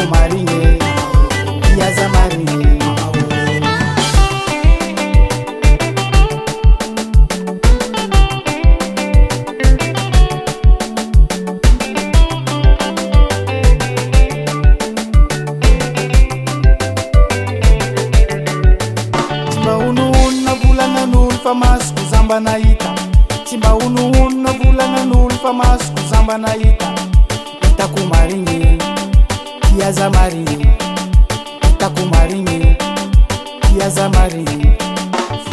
itakumarinye yaza marinye Famas kuzamba naita chimba unu na vulanga nul famas kuzamba naita itakumarinye yaza marinye itakumarinye yaza marinye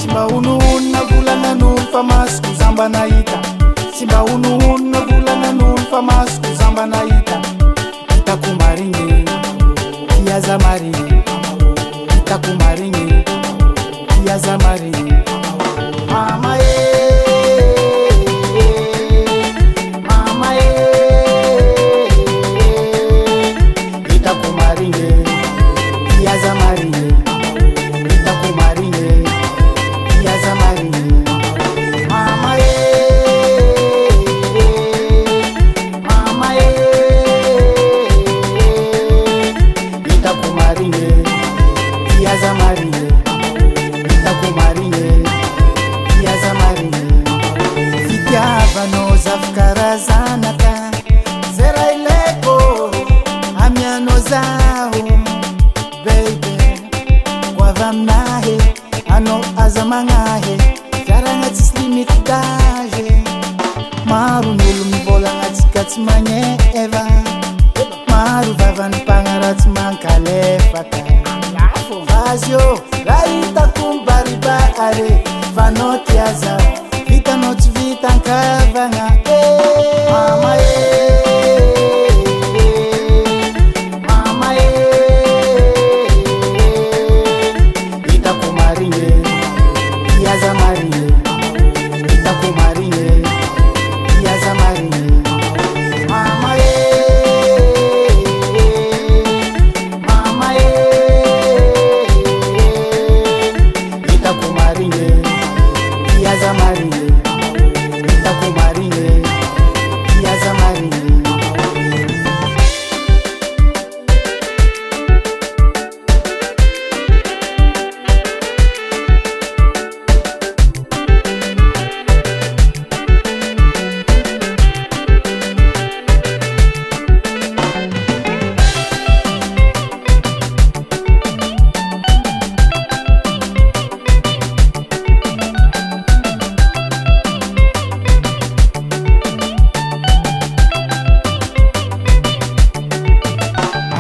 chimba unu na vulanga nul famas kuzamba naita chimba unu na vulanga nul famas kuzamba naita itakumarinye yaza marinye itakumarinye yaza marinye Mama mama itakumarinye yaza marinye itakumarinye yaza marinye mama mama itakumarinye yaza marinye itakumarinye yaza marinye fitiavano zavikarazanaka zera ileko amiano zaho baby kwavamnahe ano azamagnahe fiaragna tsisy limititage maro n'olo mivolagna tsika tsy magneva maro vavany mpagnara tsy mankalefaka vazio raha hitako mibaribare vanao tiaza vitanao tsy vitankavagna mama mama itakumarinye yaza marinye itakumarinye yaza marinye mama mama itakumarinye yaza marinye itakumarinye yaza marinye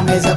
mesa